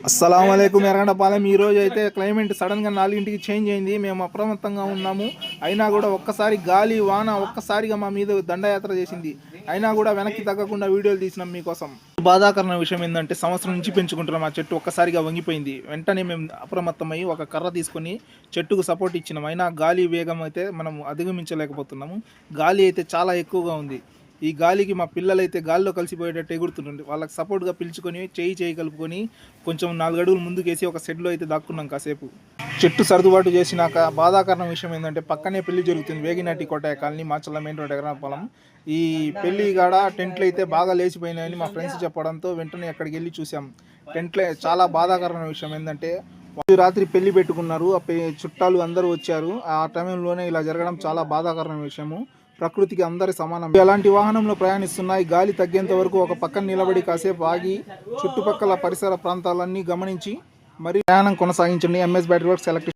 అస్సలాముఅలైకుం ఎర్రగడ్డపాలెం. ఈ రోజు అయితే క్లైమేట్ సడన్గా 4ంటికి చేంజ్ అయింది. మేము అప్రమత్తంగా ఉన్నాము. అయినా కూడా ఒక్కసారి గాలి వాన ఒక్కసారిగా మా మీద దండయాత్ర చేసింది. అయినా కూడా వెనక్కి తగ్గకుండా వీడియోలు తీసినాం మీకోసం. బాధాకరమైన విషయం ఏంటంటే సంవత్సరం నుంచి పెంచుకుంటున్నాం ఆ చెట్టు ఒక్కసారిగా వంగిపోయింది. వెంటనే మేము అప్రమత్తమై ఒక కర్ర తీసుకొని చెట్టుకు సపోర్ట్ ఇచ్చినాం. అయినా గాలి వేగం అయితే మనం అధిగమించలేకపోతున్నాము. గాలి అయితే చాలా ఎక్కువగా ఉంది. ఈ గాలికి మా పిల్లలైతే గాలిలో కలిసిపోయేటట్టు ఎగురుతుండే. వాళ్ళకి సపోర్ట్గా పిలుచుకొని చేయి కలుపుకొని కొంచెం 4 అడుగులు ముందుకేసి ఒక షెడ్లో అయితే దాక్కున్నాం కాసేపు. చెట్టు సర్దుబాటు చేసినాక బాధాకరణ విషయం ఏంటంటే పక్కనే పెళ్లి జరుగుతుంది. వేగినట్టి కోటాయ కాలనీ మాచల్ల మెయిన్ రోడ్ ఎర్రగడ్డపాలెం. ఈ పెళ్లి కాడ టెంట్లు అయితే బాగా లేచిపోయినాయని మా ఫ్రెండ్స్ చెప్పడంతో వెంటనే అక్కడికి వెళ్ళి చూసాం. టెంట్లే చాలా బాధాకరమైన విషయం ఏంటంటే రాత్రి పెళ్లి పెట్టుకున్నారు. చుట్టాలు అందరూ వచ్చారు. ఆ టైంలోనే ఇలా జరగడం చాలా బాధాకరమైన విషయము. ప్రకృతికి అందరి సమానం. ఎలాంటి వాహనంలో ప్రయాణిస్తున్నాయి గాలి తగ్గేంత వరకు ఒక పక్కన నిలబడి కాసేపు ఆగి చుట్టుపక్కల పరిసర ప్రాంతాలన్నీ గమనించి మరి ప్రయాణం కొనసాగించండి. MS battery works electric